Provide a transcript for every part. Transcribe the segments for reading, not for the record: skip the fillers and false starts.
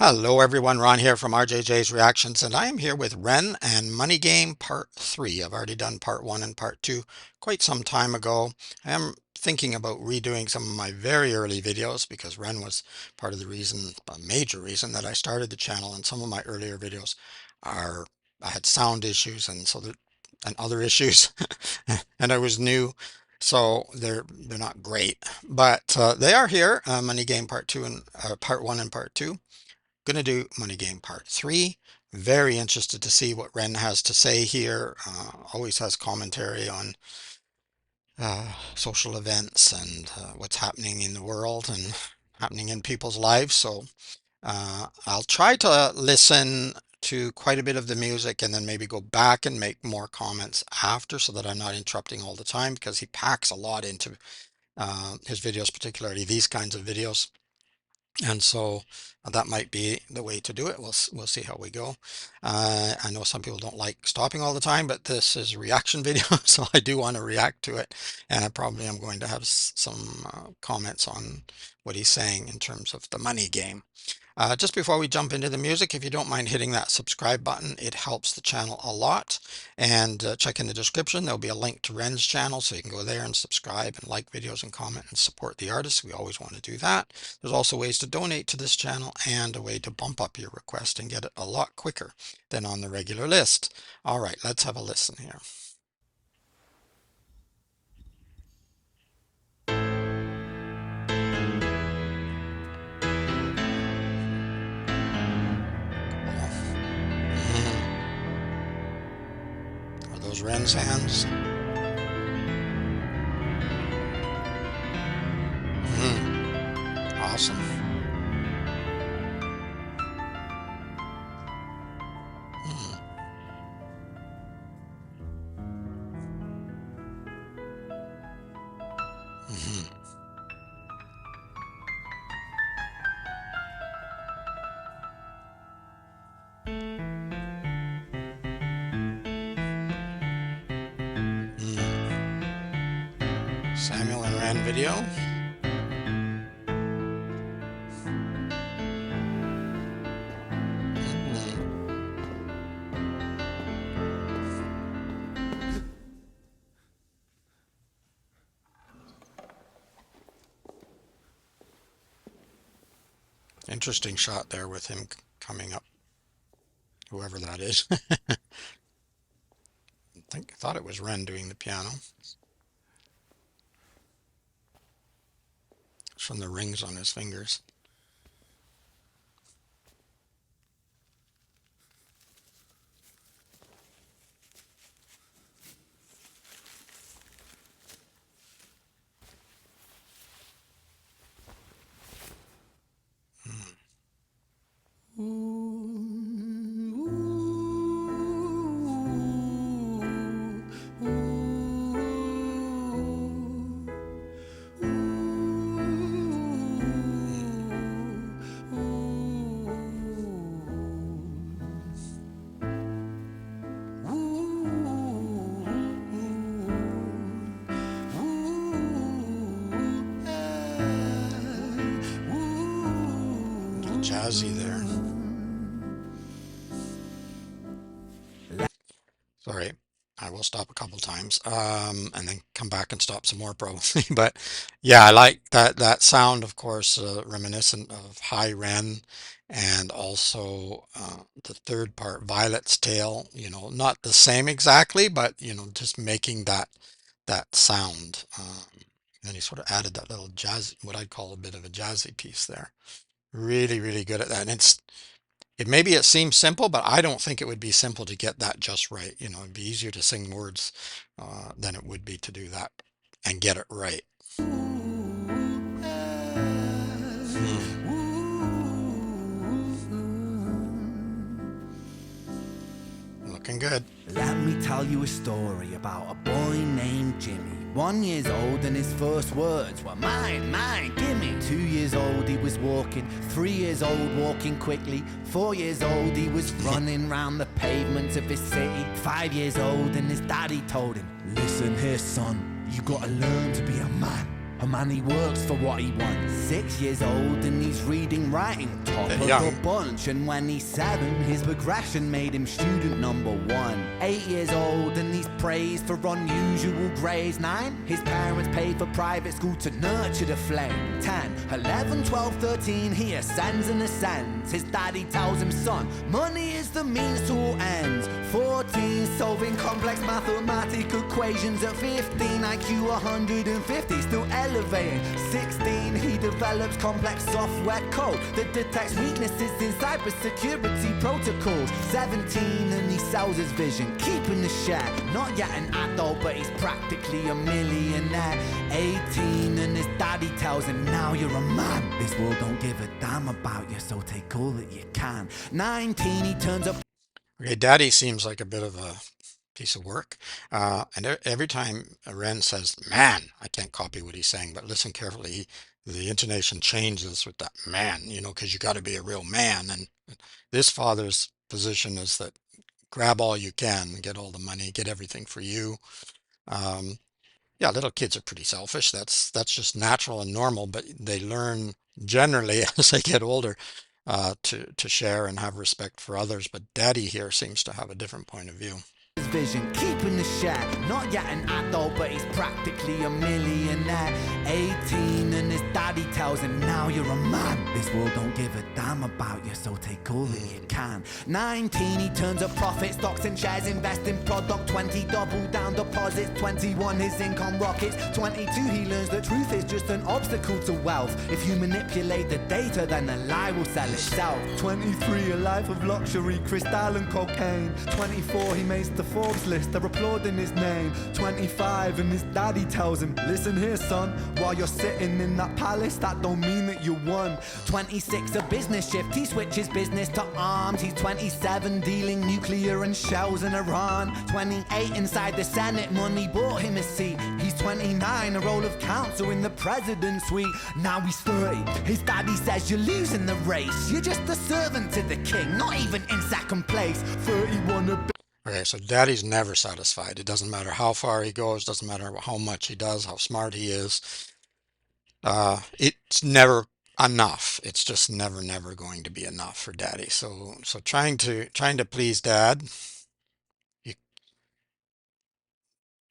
Hello everyone, Ron here from RJJ's Reactions, and I am here with Ren and Money Game Part 3. I've already done Part 1 and Part 2 quite some time ago. I am thinking about redoing some of my very early videos because Ren was part of the reason, a major reason that I started the channel, and some of my earlier videos are, I had sound issues and other issues, and I was new. So they're not great, but they are here. Money Game Part 2 and Part 1 and Part 2. Gonna do Money Game Part 3. Very interested to see what Ren has to say here. Always has commentary on social events and what's happening in the world and happening in people's lives. So I'll try to listen to quite a bit of the music and then maybe go back and make more comments after so that I'm not interrupting all the time because he packs a lot into his videos, particularly these kinds of videos. And so that might be the way to do it. We'll see how we go. I know some people don't like stopping all the time, but this is a reaction video, so I do want to react to it. And I probably am going to have some comments on what he's saying in terms of the money game. Just before we jump into the music, if you don't mind hitting that subscribe button, it helps the channel a lot. And check in the description, there'll be a link to Ren's channel, so you can go there and subscribe and like videos and comment and support the artists. We always want to do that. There's also ways to donate to this channel and a way to bump up your request and get it a lot quicker than on the regular list. All right, let's have a listen here. Are those Ren's hands? Awesome. Samuel and Ren video. Interesting shot there with him coming up, whoever that is. Thought it was Ren doing the piano. It's from the rings on his fingers. Jazzy there. Sorry, I will stop a couple times, and then come back and stop some more probably. But yeah, I like that sound, of course, reminiscent of High Ren, and also the third part, Violet's Tale. You know, not the same exactly, but you know, just making that sound. And he sort of added that little jazz, what I'd call a bit of a jazzy piece there. Really, really good at that. And maybe it seems simple, but I don't think it would be simple to get that just right. You know, it'd be easier to sing words than it would be to do that and get it right. Looking good. Let me tell you a story about a boy named Jimmy. 1 year old and his first words were mine, mine, gimme. 2 years old he was walking, 3 years old walking quickly. 4 years old he was running round the pavements of his city. 5 years old and his daddy told him, listen here son, you gotta learn to be a man. A man he works for what he wants. 6 years old and he's reading, writing, top Bit of the young. bunch. And when he's 7, his progression made him student number 1. 8 years old and he's praised for unusual grades. 9, his parents paid for private school to nurture the flame. 10, 11, 12, 13, he ascends and ascends. His daddy tells him, son, money is the means to all ends. 14, solving complex mathematical equations. At 15, IQ 150, still elevating. 16, he develops complex software code that detects weaknesses in cybersecurity protocols. 17, and he sells his vision, keeping the share. Not yet an adult, but he's practically a millionaire. 18, and his daddy tells him, now you're a man. This world don't give a damn about you, so take all that you can. 19, he turns up. Okay, Daddy seems like a bit of a piece of work. And every time Ren says, man, I can't copy what he's saying, but listen carefully. The intonation changes with that man, because you got to be a real man. And this father's position is that grab all you can, get all the money, get everything for you. Um, yeah, little kids are pretty selfish. That's just natural and normal, but they learn generally as they get older to share and have respect for others. But Daddy here seems to have a different point of view. Vision, keeping the share. Not yet an adult, but he's practically a millionaire. 18, and his daddy tells him, now you're a man. This world don't give a damn about you, so take all that you can. 19, he turns a profit, stocks and shares, invest in product. 20, double down deposits. 21, his income rockets. 22, he learns that truth is just an obstacle to wealth. If you manipulate the data, then the lie will sell itself. 23, a life of luxury, crystal and cocaine. 24, he makes the Forbes list, they're applauding his name. 25, and his daddy tells him, listen here son, while you're sitting in that palace, that don't mean that you won. 26, a business shift, he switches business to arms. He's 27, dealing nuclear and shells in Iran. 28, inside the Senate, money bought him a seat. He's 29, a role of counsel in the president's suite. Now he's 30, his daddy says you're losing the race. You're just a servant to the king, not even in second place. 31, a Okay, so Daddy's never satisfied. It doesn't matter how far he goes, doesn't matter how much he does, how smart he is. It's never enough. It's just never going to be enough for Daddy. So trying to please Dad, you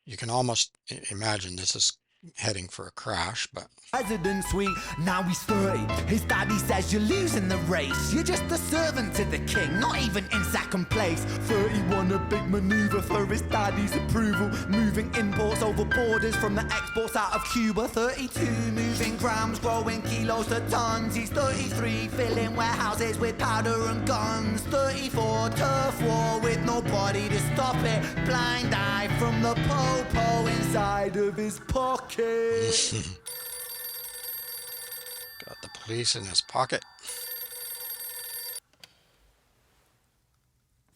you can almost imagine this is heading for a crash, but president suite. Now he's 30, his daddy says you're losing the race. You're just a servant to the king, not even in second place. 31, a big maneuver for his daddy's approval, moving imports over borders from the exports out of Cuba. 32, moving grams, growing kilos to tons. He's 33, filling warehouses with powder and guns. 34, turf war with nobody to stop it. Blind eye from the po-po inside of his pocket. got the police in his pocket.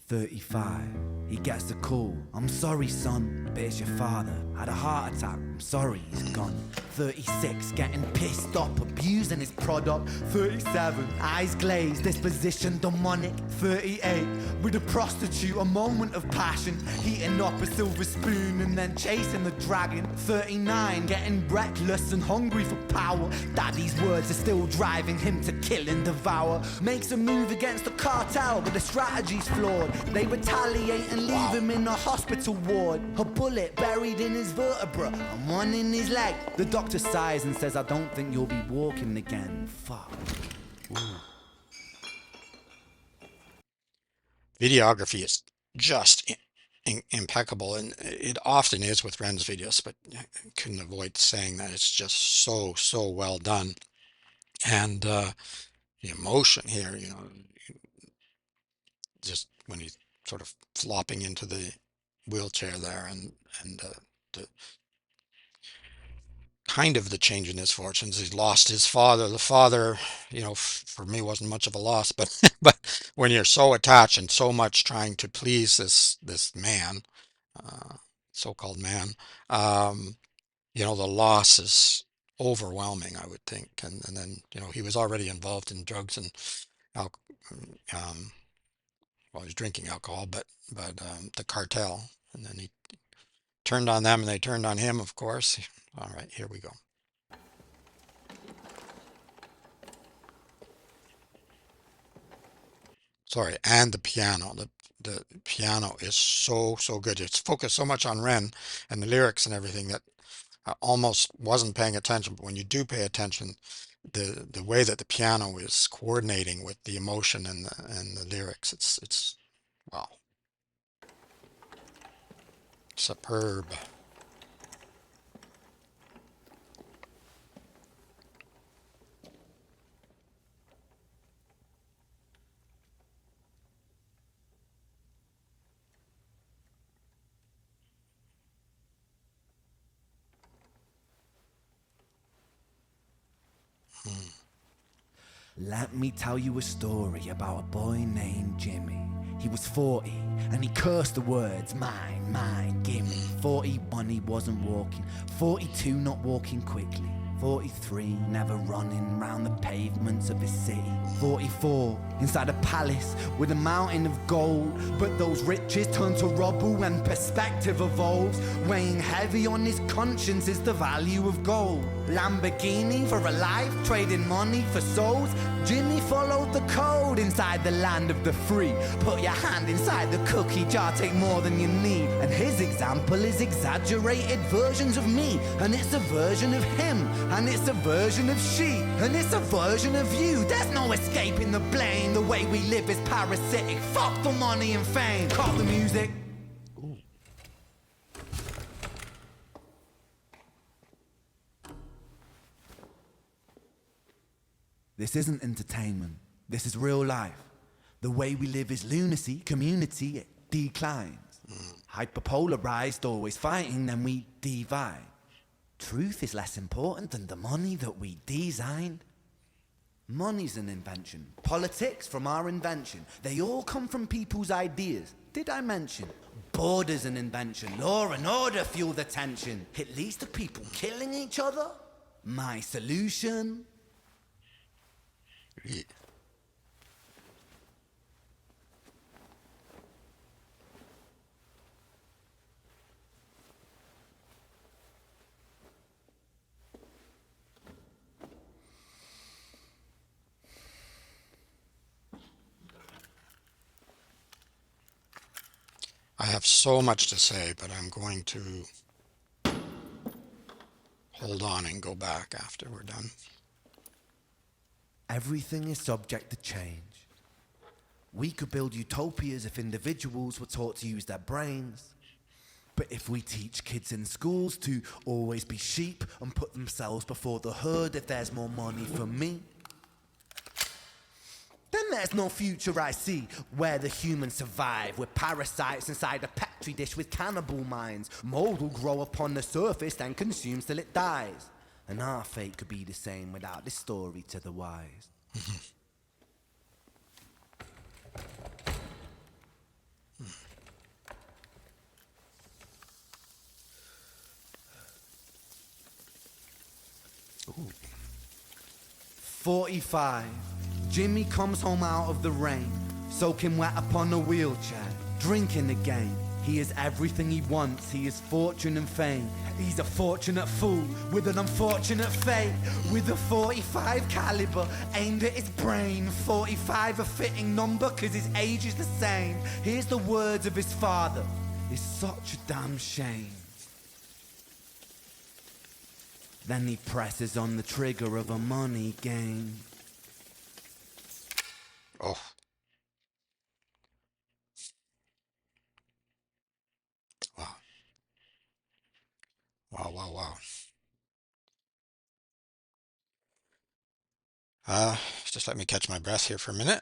35, he gets a call. I'm sorry, son, but it's your father. Had a heart attack. I'm sorry, he's gone. 36, getting pissed off, abusing his product. 37, eyes glazed, disposition demonic. 38, with a prostitute, a moment of passion, heating up a silver spoon and then chasing the dragon. 39, getting reckless and hungry for power. Daddy's words are still driving him to kill and devour. Makes a move against the cartel, but the strategy's flawed. They retaliate and leave him in a hospital ward. A bullet buried in his vertebra and one in his leg. The doctor sighs and says, I don't think you'll be walking again. Fuck. Ooh. Videography is just impeccable, and it often is with Ren's videos, but I couldn't avoid saying that it's just so well done. And the emotion here, just when he's sort of flopping into the wheelchair there, and the kind of the change in his fortunes. He's lost his father. The father, for me wasn't much of a loss, but but when you're so attached and so much trying to please this man, uh, so-called man, um, the loss is overwhelming, I would think. And then, he was already involved in drugs and alcohol. Well, he was drinking alcohol, but the cartel, and then he turned on them, and they turned on him, of course. All right, here we go. Sorry, and the piano. The piano is so good. It's focused so much on Ren and the lyrics and everything that I almost wasn't paying attention. But when you do pay attention, the way that the piano is coordinating with the emotion and the lyrics, it's wow, superb. Hmm. Let me tell you a story about a boy named Jimmy. He was 40 and he cursed the words mine, mine, gimme. 41 he wasn't walking, 42 not walking quickly, 43 never running round the pavements of his city, 44 inside a palace with a mountain of gold. But those riches turn to rubble when perspective evolves. Weighing heavy on his conscience is the value of gold. Lamborghini for a life, trading money for souls. Jimmy followed the code inside the land of the free. Put your hand inside the cookie jar, take more than you need. And his example is exaggerated versions of me. And it's a version of him, and it's a version of she, and it's a version of you. There's no escaping the blame. The way we live is parasitic. Fuck the money and fame. Cut the music. This isn't entertainment. This is real life. The way we live is lunacy, community, it declines. Hyperpolarized, always fighting, then we divide. Truth is less important than the money that we designed. Money's an invention. Politics from our invention. They all come from people's ideas. Did I mention? Border's an invention. Law and order fuel the tension. It leads to people killing each other. My solution? Yeah. I have so much to say, but I'm going to hold on and go back after we're done. Everything is subject to change. We could build utopias if individuals were taught to use their brains. But if we teach kids in schools to always be sheep and put themselves before the herd if there's more money for me, then there's no future I see where the humans survive with parasites inside a petri dish with cannibal minds. Mold will grow upon the surface and consumes till it dies. And our fate could be the same without this story to the wise. Ooh. 45. Jimmy comes home out of the rain, soaking wet upon a wheelchair, drinking again. He is everything he wants, he is fortune and fame. He's a fortunate fool with an unfortunate fate. With a 45 caliber aimed at his brain. 45 a fitting number cause his age is the same. Here's the words of his father, it's such a damn shame. Then he presses on the trigger of a money game. Oh, wow. Wow, wow, wow. Just let me catch my breath here for a minute.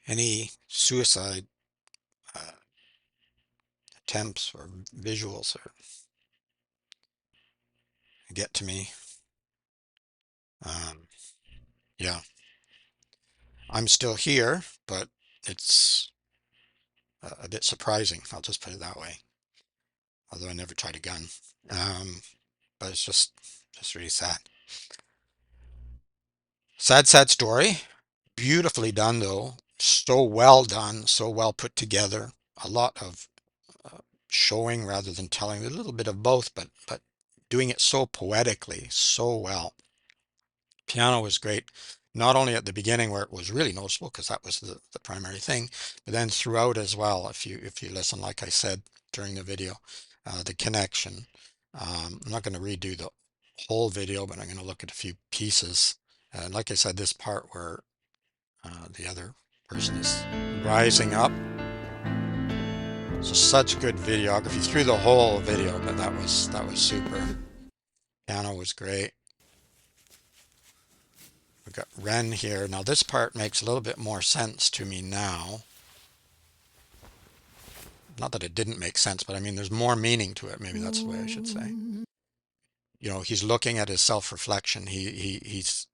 Any suicide uh, attempts or visuals or get to me. Um, yeah, I'm still here, but it's a bit surprising. I'll just put it that way. Although I never tried a gun. Um, but it's just really sad. Sad story. Beautifully done though. So well done, so well put together. A lot of uh, showing rather than telling. A little bit of both, but doing it so poetically, so well. Piano was great, not only at the beginning where it was really noticeable because that was the primary thing, but then throughout as well. If you listen, like I said during the video, the connection. I'm not going to redo the whole video, but I'm going to look at a few pieces. Like I said, this part where the other person is rising up. So such good videography through the whole video, but that was super. Piano was great. We've got Ren here. Now this part makes a little bit more sense to me now. Not that it didn't make sense, but I mean there's more meaning to it. Maybe that's the way I should say. He's looking at his self-reflection. He's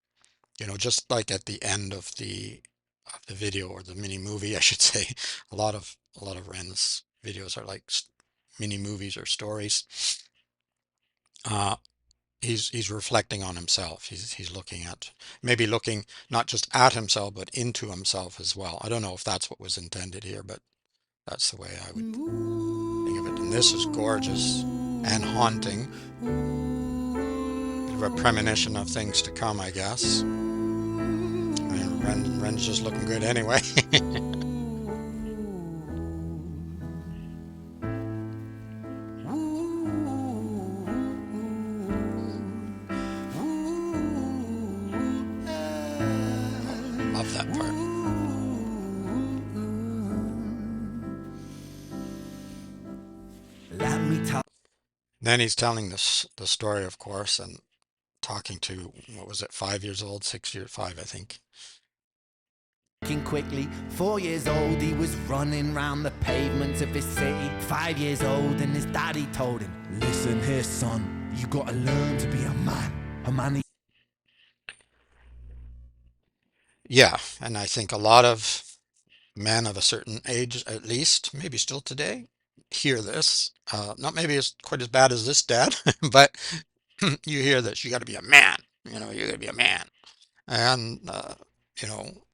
just like at the end of the video or the mini movie, I should say. A lot of Ren's videos are like mini movies or stories. Uh, he's reflecting on himself. He's looking not just at himself but into himself as well. I don't know if that's what was intended here, but that's the way I would think of it. And this is gorgeous and haunting. Bit of a premonition of things to come, I guess. And Ren's just looking good anyway. Love that part. Let me tell Then he's telling the story, of course, and talking to, what was it, 5 years old, 6 years, five, I think. quickly. 4 years old, he was running round the pavements of his city. 5 years old, and his daddy told him, "Listen here, son, you gotta learn to be a man. A man." Yeah, and I think a lot of men of a certain age, at least, maybe still today, hear this. Not maybe it's quite as bad as this dad, but you hear this. You got to be a man. You got to be a man. And you know,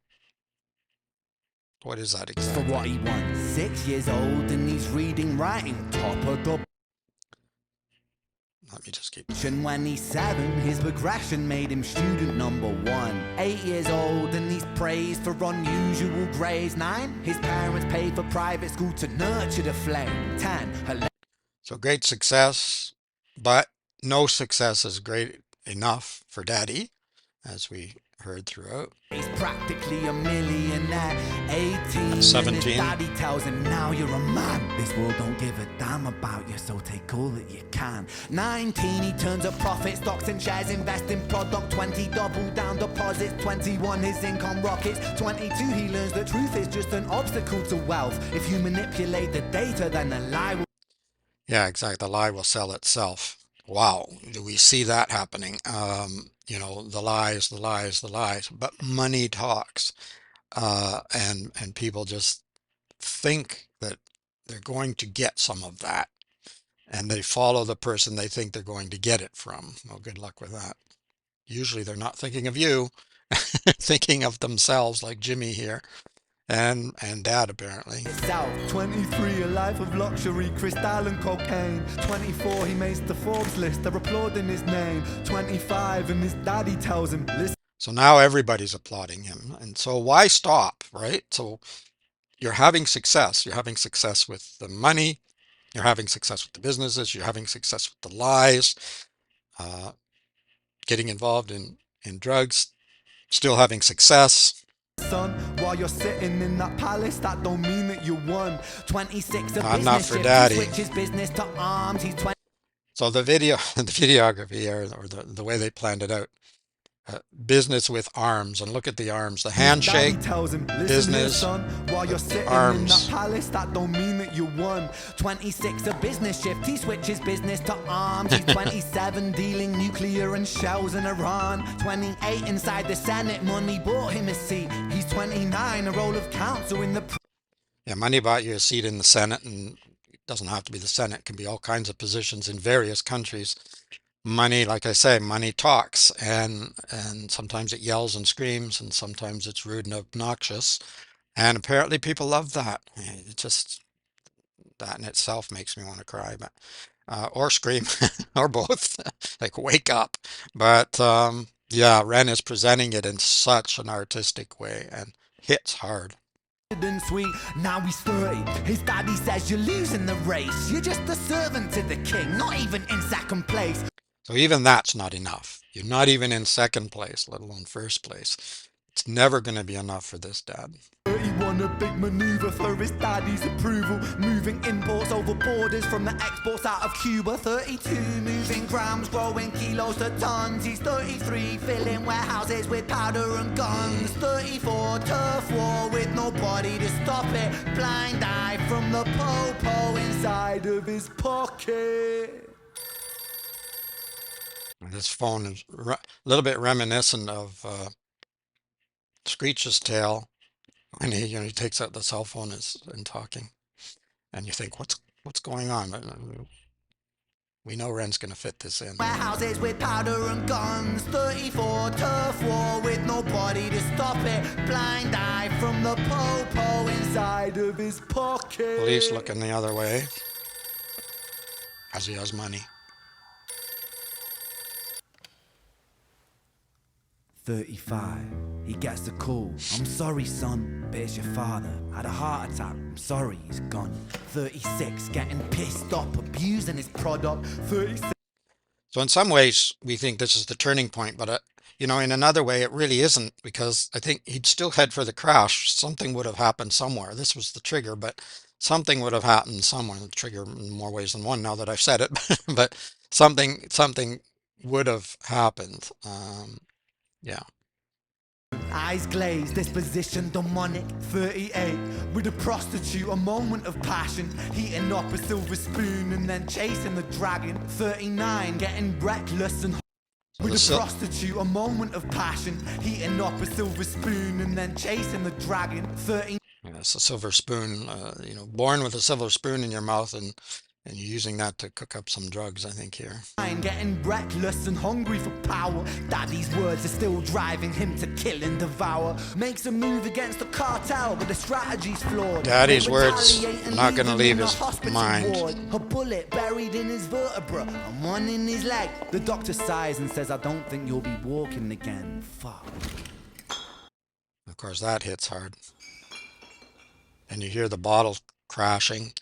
what is that For what exactly? he wants. 6 years old, and he's reading, writing, top of the Let me just keep and when he's 7, his progression made him student number 1. 8 years old, and he's praised for unusual grades. 9, his parents paid for private school to nurture the flame. 10, So great success, but no success is great enough for daddy, as we heard throughout. he's practically a millionaire. At 18, and his 17. daddy tells him, "Now you're a man. This world don't give a damn about you, so take all that you can." 19, he turns a profit, stocks and shares, invest in product. 20, double down deposits. 21, his income rockets. 22, he learns that truth is just an obstacle to wealth. If you manipulate the data, then the lie will Yeah, exactly. The lie will sell itself. Wow, do we see that happening? The lies, the lies, the lies. But money talks, and people just think that they're going to get some of that, and they follow the person they think they're going to get it from. Well, good luck with that. Usually, they're not thinking of you, thinking of themselves, like Jimmy here, and Dad apparently. itself. 23, a life of luxury, crystal and cocaine. 24, he makes the Forbes list, they're applauding his name. 25, and his daddy tells him, "Listen, So now everybody's applauding him, and so why stop, right? So you're having success. You're having success with the money. You're having success with the businesses. You're having success with the lies. Uh, getting involved in drugs. Still having success. son, while you're sitting in that palace, that don't mean that you won." 26, a Not business for shift, he daddy. switches business to arms. He's So the video, the videography, or the way they planned it out. Business with arms, and look at the arms. The handshake, Daddy tells him, "Listen here, business, son, while you're sitting in that arms. palace, that don't mean that you won." 26, a business shift, he switches business to arms. He's 27, dealing nuclear and shells in Iran. 28, inside the Senate, money bought him a seat. He's 29, a role of counsel in the Yeah, money bought you a seat in the Senate, and it doesn't have to be the Senate. It can be all kinds of positions in various countries. Money, like I say, money talks, and sometimes it yells and screams, and sometimes it's rude and obnoxious. And apparently people love that. It just, that in itself makes me want to cry. But or scream, or both, like wake up. But yeah, Ren is presenting it in such an artistic way and hits hard. Sweet, now he's 30. His daddy says you're losing the race. You're just a servant to the king, not even in second place. So even that's not enough. You're not even in second place, let alone first place. It's never going to be enough for this dad. 31, a big maneuver for his daddy's approval. Moving imports over borders from the exports out of Cuba. 32, moving grams, growing kilos to tons. He's 33, filling warehouses with powder and guns. 34, turf war with nobody to stop it. Blind eye from the po-po inside of his pocket. This phone is a little bit reminiscent of Screech's tale when he takes out the cell phone and talking, and you think what's going on? But we know Ren's going to fit this in. Warehouses with powder and guns. 34, turf war with nobody to stop it. Blind eye from the po-po inside of his pocket. Police looking the other way as he has money. 35. He gets a call. I'm sorry, son, but it's your father. Had a heart attack. I'm sorry, he's gone. 36. Getting pissed off, abusing his product. 36. So in some ways, we think this is the turning point, but in another way, it really isn't, because I think he'd still head for the crash. Something would have happened somewhere. This was the trigger, but something would have happened somewhere. The trigger in more ways than one now that I've said it, but something would have happened. Yeah. Eyes glazed, disposition demonic. 38, with a prostitute, a moment of passion. Heating up a silver spoon and then chasing the dragon. 39, getting reckless and with a prostitute, a moment of passion. Heating up a silver spoon and then chasing the dragon. 39. Yeah, it's a silver spoon, born with a silver spoon in your mouth, and you're using that to cook up some drugs, I think, here. Getting reckless and hungry for power. Daddy's words are still driving him to kill and devour. Makes a move against the cartel, but the strategy's flawed. Daddy's words are not going to leave his mind. A bullet buried in his vertebra and one in his leg. The doctor sighs and says, I don't think you'll be walking again. Fuck. Of course, that hits hard. And you hear the bottle crashing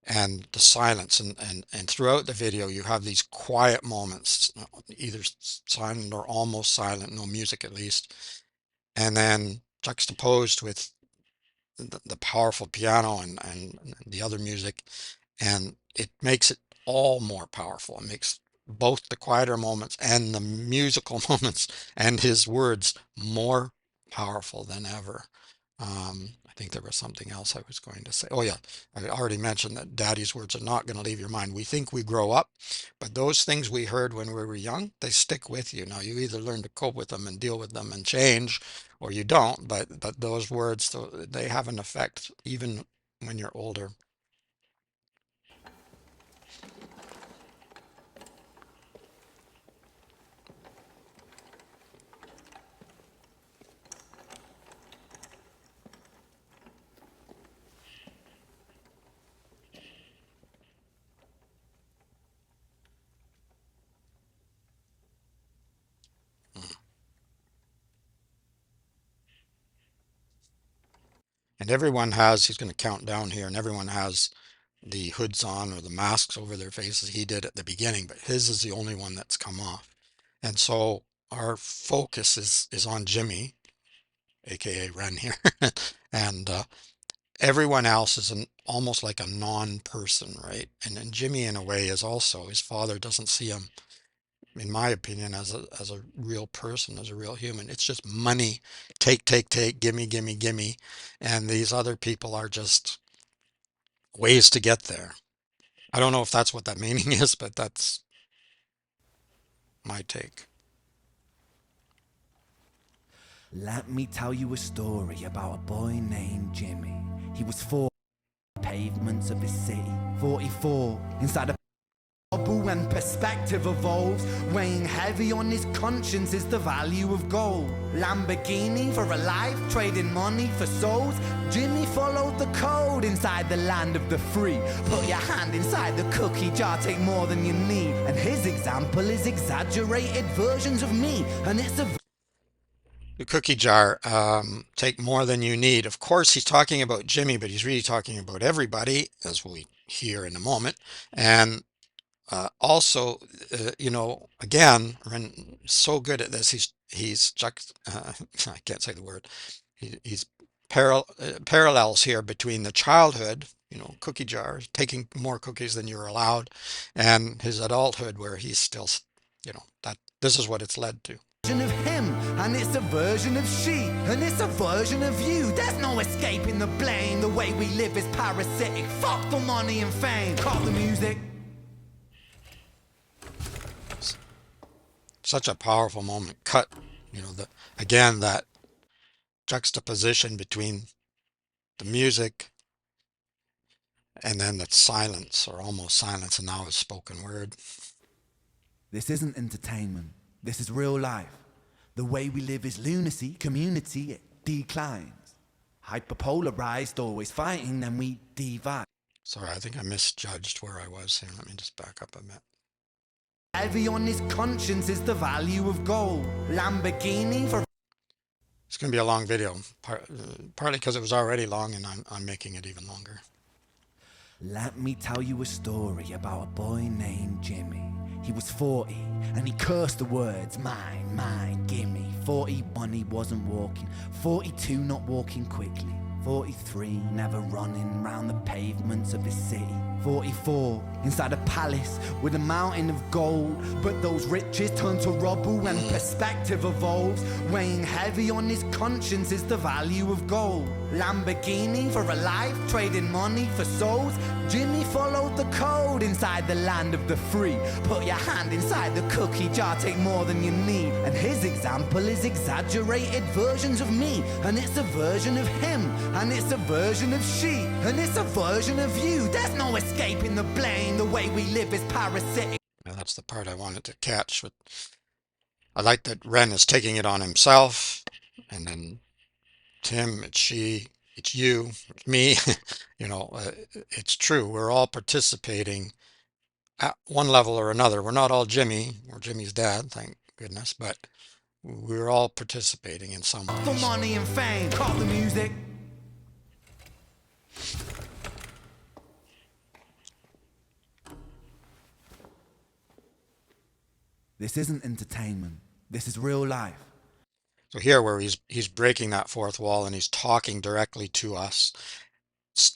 and the silence, and throughout the video you have these quiet moments, either silent or almost silent, no music at least, and then juxtaposed with the powerful piano and the other music, and it makes it all more powerful. It makes both the quieter moments and the musical moments and his words more powerful than ever. I think there was something else I was going to say. Oh yeah, I already mentioned that Daddy's words are not going to leave your mind. We think we grow up, but those things we heard when we were young, they stick with you. Now you either learn to cope with them and deal with them and change, or you don't. But those words, they have an effect even when you're older. And everyone has, he's going to count down here, and everyone has the hoods on or the masks over their faces. He did at the beginning, but his is the only one that's come off. And so our focus is on Jimmy, aka Ren here, and everyone else is almost like a non-person, right? And Jimmy, in a way, is also, his father doesn't see him, in my opinion, as a real person, as a real human. It's just money, take, gimme, gimme, gimme, and these other people are just ways to get there. I don't know if that's what that meaning is, but that's my take. Let me tell you a story about a boy named Jimmy. He was 4 pavements of his city. 44 inside a bubble and perspective evolves. Weighing heavy on his conscience is the value of gold. Lamborghini for a life, trading money for souls. Jimmy followed the code inside the land of the free. Put your hand inside the cookie jar, take more than you need. And his example is exaggerated versions of me. And it's a The cookie jar, take more than you need. Of course, he's talking about Jimmy, but he's really talking about everybody, as we hear in a moment. And also, again, Ren is so good at this. I can't say the word. He's parallels here between the childhood, cookie jar, taking more cookies than you're allowed, and his adulthood, where he's still, that this is what it's led to. version of him, and it's a version of she, and it's a version of you. There's no escaping the blame. The way we live is parasitic. Fuck the money and fame. Cut the music. Such a powerful moment. Cut, again, that juxtaposition between the music and then the silence, or almost silence, and now it's spoken word. This isn't entertainment. This is real life. The way we live is lunacy, community, it declines. Hyperpolarized, always fighting, then we divide. Sorry, I think I misjudged where I was here. Let me just back up a bit. Heavy on his conscience is the value of gold. Lamborghini for It's going to be a long video, partly because it was already long, and I'm making it even longer. Let me tell you a story about a boy named Jimmy. He was 40 and he cursed the words mine, mine, gimme. 41 he wasn't walking, 42 not walking quickly, 43 never running round the pavements of his city, 44 inside a palace with a mountain of gold. But those riches turn to rubble and perspective evolves. Weighing heavy on his conscience is the value of gold. Lamborghini for a life, trading money for souls. Jimmy followed the code inside the land of the free. Put your hand inside the cookie jar, take more than you need. And his example is exaggerated versions of me. And it's a version of him, and it's a version of she, and it's a version of you. There's no escaping the blame. The way we live is parasitic. Now, that's the part I wanted to catch. I like that Ren is taking it on himself, and then it's him, it's she, it's you, it's me. It's true. We're all participating at one level or another. We're not all Jimmy or Jimmy's dad, thank goodness, but we're all participating in some For ways. money and fame, cut the music. This isn't entertainment. This is real life. So here, where he's breaking that fourth wall and he's talking directly to us,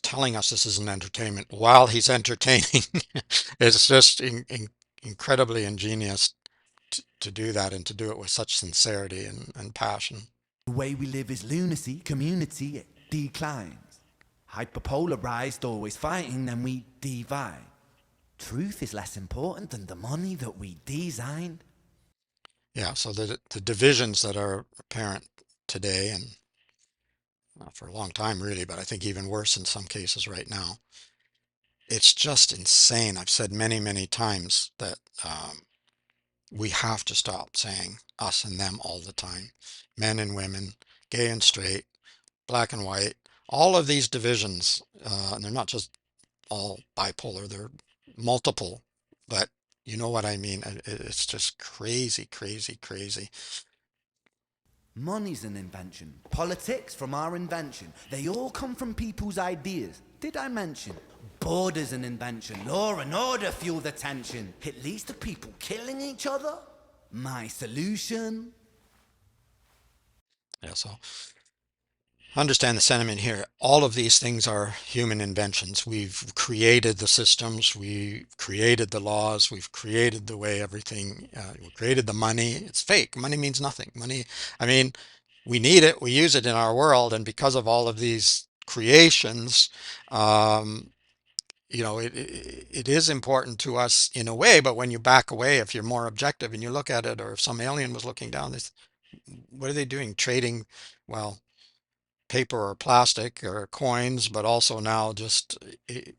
telling us this is an entertainment while he's entertaining. It's just incredibly ingenious to do that, and to do it with such sincerity and passion. The way we live is lunacy, community, it declines. Hyperpolarized, always fighting, then we divide. Truth is less important than the money that we designed. Yeah, so the divisions that are apparent today, and for a long time really, but I think even worse in some cases right now, it's just insane. I've said many, many times that we have to stop saying us and them all the time. Men and women, gay and straight, black and white, all of these divisions, and they're not just all bipolar, they're multiple, but you know what I mean. It's just crazy, crazy, crazy. Money's an invention. Politics from our invention. They all come from people's ideas. Did I mention? Border's an invention. Law and order fuel the tension. It leads to people killing each other. My solution? Yeah, so understand the sentiment here. All of these things are human inventions. We've created the systems, we've created the laws, we've created the way everything, we created the money. It's fake. Money means nothing. Money, I mean, we need it, we use it in our world, and because of all of these creations, it is important to us in a way, but when you back away, if you're more objective and you look at it, or if some alien was looking down this, what are they doing? Trading, well, paper or plastic or coins, but also now just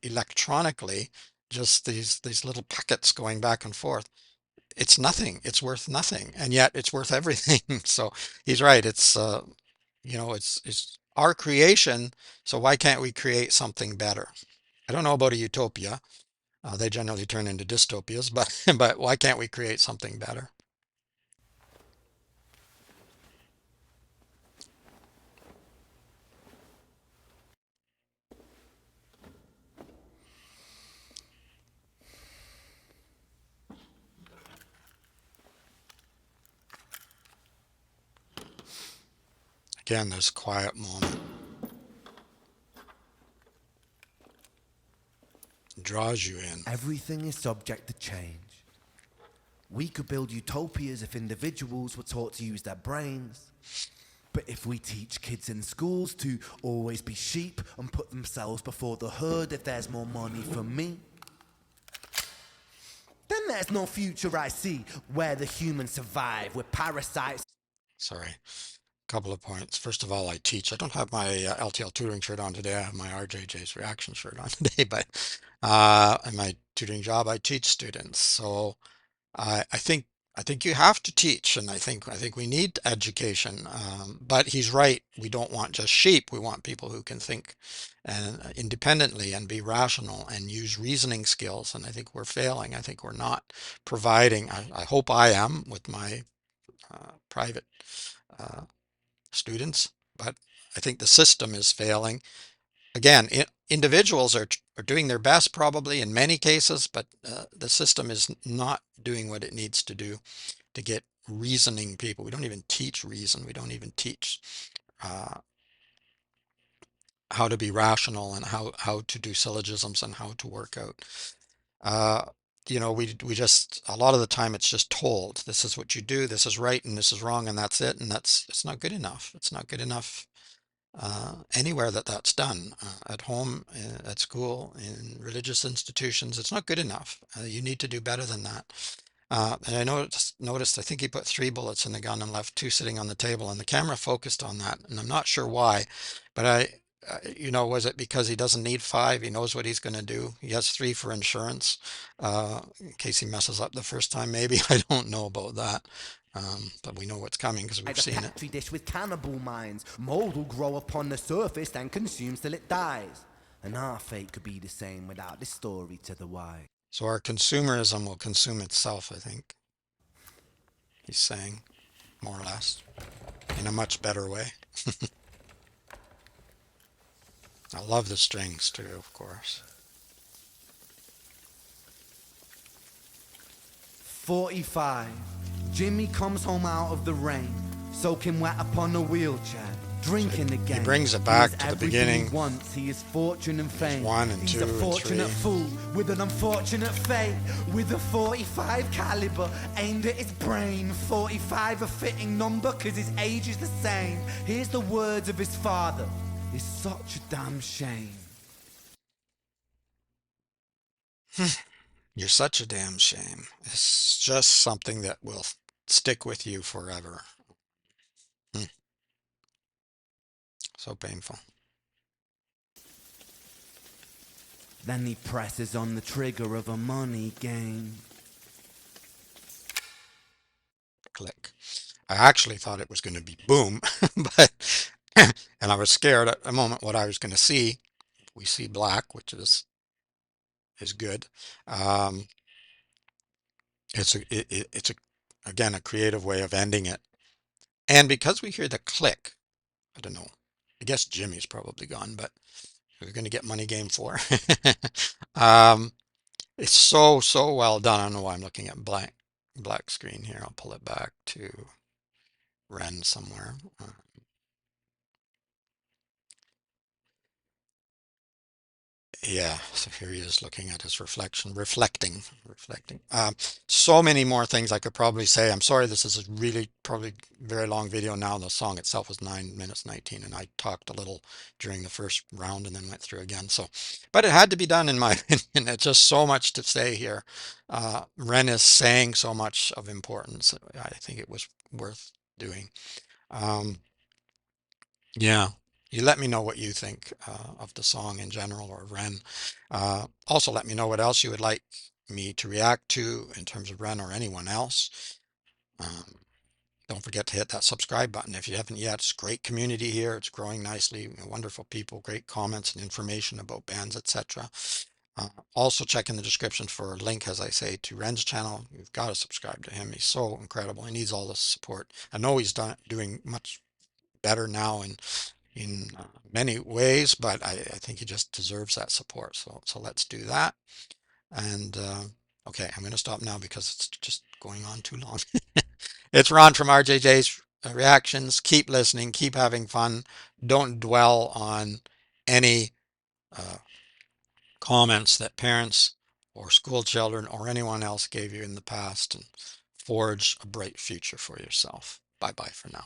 electronically. just these little packets going back and forth. It's nothing. It's worth nothing, and yet it's worth everything. So he's right. It's our creation. So why can't we create something better? I don't know about a utopia. They generally turn into dystopias, but but why can't we create something better? Again, this quiet moment draws you in. Everything is subject to change. We could build utopias if individuals were taught to use their brains. But if we teach kids in schools to always be sheep and put themselves before the herd if there's more money for me, then there's no future I see where the humans survive with parasites. Sorry, couple of points. First of all, I teach. I don't have my LTL tutoring shirt on today. I have my RJJ's reaction shirt on today, but in my tutoring job, I teach students. So I think you have to teach, and I think we need education. But he's right. We don't want just sheep. We want people who can think and independently and be rational and use reasoning skills. And I think we're failing. I think we're not providing. I hope I am with my private uh, students, but I think the system is failing. Again, individuals are doing their best probably in many cases, but the system is not doing what it needs to do to get reasoning people. We don't even teach reason. We don't even teach uh, how to be rational and how to do syllogisms and how to work out. Uh, we just a lot of the time it's just told this is what you do, this is right and this is wrong, and that's it. And it's not good enough. It's not good enough anywhere that's done, at home, at school, in religious institutions. It's not good enough. You need to do better than that. And I noticed, I think he put three bullets in the gun and left two sitting on the table, and the camera focused on that. And I'm not sure why, but was it because he doesn't need five? He knows what he's going to do. He has three for insurance, in case he messes up the first time, maybe. I don't know about that. But we know what's coming because we've A seen it. petri dish with cannibal minds. Mold will grow upon the surface and consumes till it dies. And our fate could be the same without this story to the wise. So our consumerism will consume itself, I think he's saying, more or less, in a much better way. I love the strings too, of course. 45. Jimmy comes home out of the rain, soaking wet upon a wheelchair, So drinking he again. brings it He is back to the everything beginning. he wants. He is fortune and fame. One and He's two a and fortunate three. fool with an unfortunate fate. With a 45 caliber aimed at his brain. 45 a fitting number cause his age is the same. Here's the words of his father. It's such a damn shame. You're such a damn shame. It's just something that will stick with you forever. Hmm, so painful. Then he presses on the trigger of a money game. Click. I actually thought it was going to be boom, but and I was scared at the moment what I was going to see. We see black, which is good. Um, it's a again a creative way of ending it. And because we hear the click, I don't know. I guess Jimmy's probably gone, but we're going to get Money Game 4. um, it's so well done. I don't know why I'm looking at black screen here. I'll pull it back to Ren somewhere. Yeah, so here he is looking at his reflection, reflecting. So many more things I could probably say. I'm sorry, this is a really probably very long video now. The song itself was 9 minutes 19, and I talked a little during the first round and then went through again. So, but it had to be done in my opinion. It's just so much to say here. Ren is saying so much of importance. I think it was worth doing. Um, yeah. You let me know what you think of the song in general or Ren. Also, let me know what else you would like me to react to in terms of Ren or anyone else. Um, don't forget to hit that subscribe button if you haven't yet. It's a great community here. It's growing nicely. Wonderful people, great comments and information about bands, etc. Also check in the description for a link, as I say, to Ren's channel. You've got to subscribe to him. He's so incredible. He needs all the support. I know he's doing much better now in many ways, but I think he just deserves that support. So let's do that. And okay, I'm going to stop now because it's just going on too long. It's Ron from RJJ's Reactions. Keep listening, keep having fun. Don't dwell on any uh, comments that parents or school children or anyone else gave you in the past, and forge a bright future for yourself. Bye bye for now.